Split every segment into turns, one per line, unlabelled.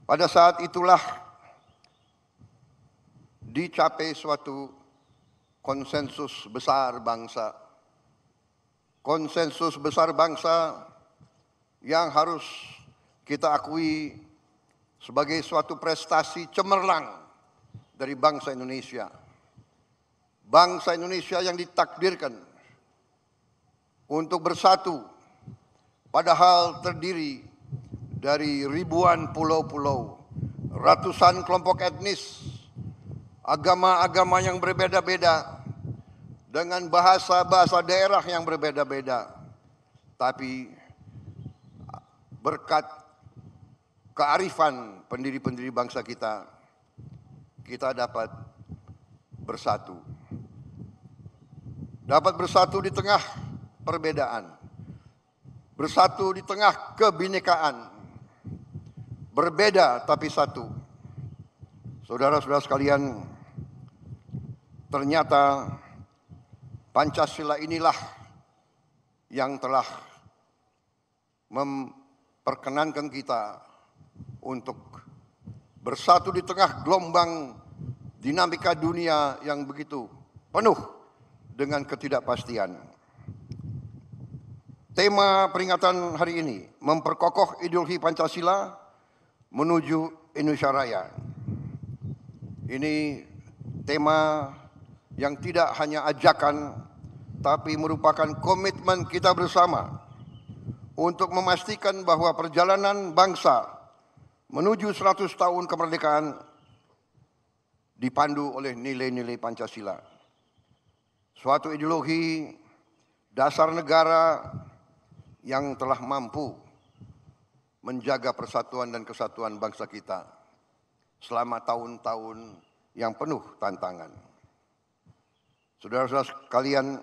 Pada saat itulah dicapai suatu konsensus besar bangsa. Konsensus besar bangsa yang harus kita akui sebagai suatu prestasi cemerlang dari bangsa Indonesia. Bangsa Indonesia yang ditakdirkan untuk bersatu, padahal terdiri dari ribuan pulau-pulau, ratusan kelompok etnis, agama-agama yang berbeda-beda, dengan bahasa-bahasa daerah yang berbeda-beda. Tapi berkat kearifan pendiri-pendiri bangsa kita, kita dapat bersatu. Dapat bersatu di tengah perbedaan. Bersatu di tengah kebinekaan. Berbeda tapi satu. Saudara-saudara sekalian, ternyata Pancasila inilah yang telah memperkenankan kita untuk bersatu di tengah gelombang dinamika dunia yang begitu penuh dengan ketidakpastian. Tema peringatan hari ini, memperkokoh ideologi Pancasila menuju Indonesia Raya. Ini tema yang tidak hanya ajakan, tapi merupakan komitmen kita bersama untuk memastikan bahwa perjalanan bangsa menuju 100 tahun kemerdekaan dipandu oleh nilai-nilai Pancasila. Suatu ideologi dasar negara yang telah mampu menjaga persatuan dan kesatuan bangsa kita selama tahun-tahun yang penuh tantangan. Saudara-saudara sekalian,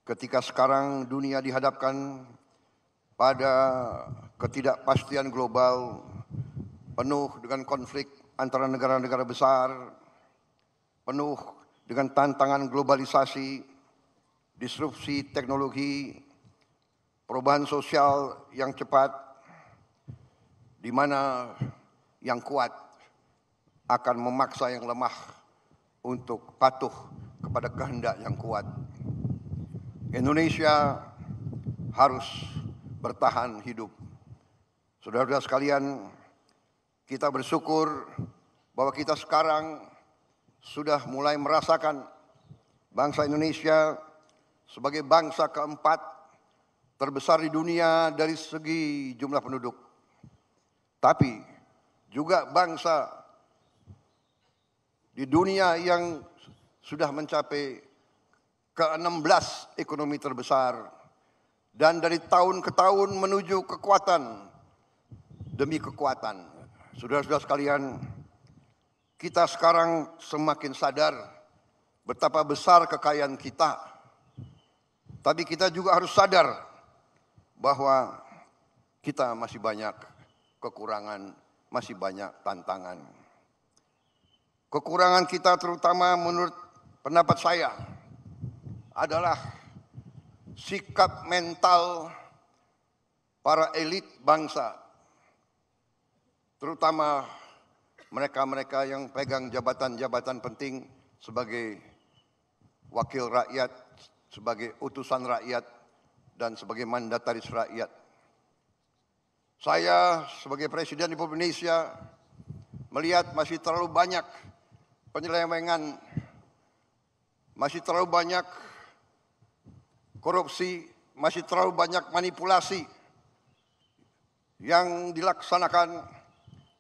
ketika sekarang dunia dihadapkan pada ketidakpastian global, penuh dengan konflik antara negara-negara besar, penuh dengan tantangan globalisasi, disrupsi teknologi, perubahan sosial yang cepat, di mana yang kuat akan memaksa yang lemah untuk patuh kepada kehendak yang kuat. Indonesia harus bertahan hidup. Saudara-saudara sekalian, kita bersyukur bahwa kita sekarang sudah mulai merasakan bangsa Indonesia sebagai bangsa keempat terbesar di dunia dari segi jumlah penduduk. Tapi juga bangsa di dunia yang sudah mencapai ke-16 ekonomi terbesar, dan dari tahun ke tahun menuju kekuatan demi kekuatan. Saudara-saudara sekalian, kita sekarang semakin sadar betapa besar kekayaan kita. Tapi kita juga harus sadar bahwa kita masih banyak kekurangan, masih banyak tantangan. Kekurangan kita terutama menurut pendapat saya adalah sikap mental para elit bangsa, terutama mereka-mereka yang pegang jabatan-jabatan penting sebagai wakil rakyat, sebagai utusan rakyat, dan sebagai mandataris rakyat. Saya sebagai Presiden Republik Indonesia melihat masih terlalu banyak penyelewengan, masih terlalu banyak korupsi, masih terlalu banyak manipulasi yang dilaksanakan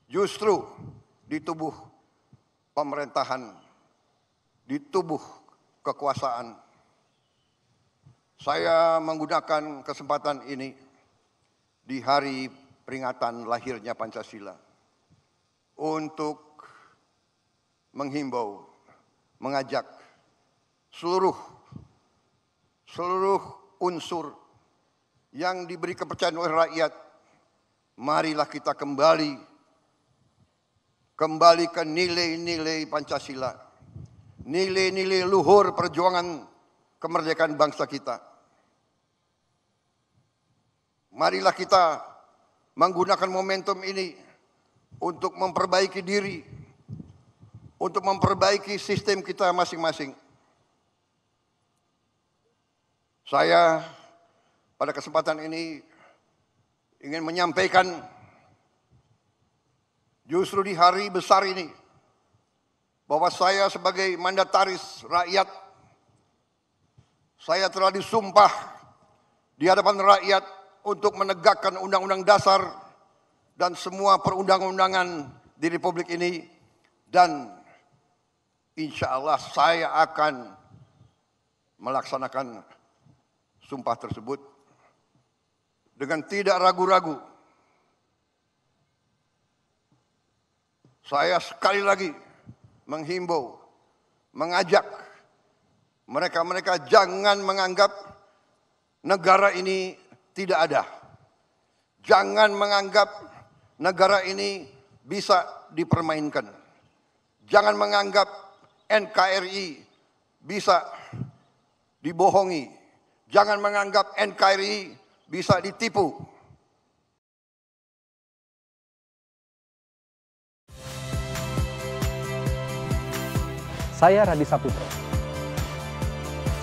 justru di tubuh pemerintahan, di tubuh kekuasaan. Saya menggunakan kesempatan ini di hari peringatan lahirnya Pancasila untuk menghimbau, mengajak seluruh unsur yang diberi kepercayaan oleh rakyat, marilah kita kembali ke nilai-nilai Pancasila, nilai-nilai luhur perjuangan kemerdekaan bangsa kita. Marilah kita menggunakan momentum ini untuk memperbaiki diri, untuk memperbaiki sistem kita masing-masing. Saya pada kesempatan ini ingin menyampaikan justru di hari besar ini bahwa saya sebagai mandataris rakyat, saya telah disumpah di hadapan rakyat untuk menegakkan Undang-Undang Dasar dan semua perundang-undangan di Republik ini, dan insya Allah saya akan melaksanakan sumpah tersebut dengan tidak ragu-ragu. Saya sekali lagi menghimbau, mengajak mereka-mereka jangan menganggap negara ini tidak ada. Jangan menganggap negara ini bisa dipermainkan. Jangan menganggap NKRI bisa dibohongi. Jangan menganggap NKRI bisa ditipu.
Saya Radi Saputro.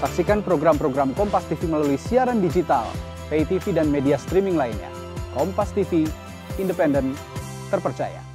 Saksikan program-program Kompas TV melalui siaran digital, pay TV dan media streaming lainnya. Kompas TV, independen, terpercaya.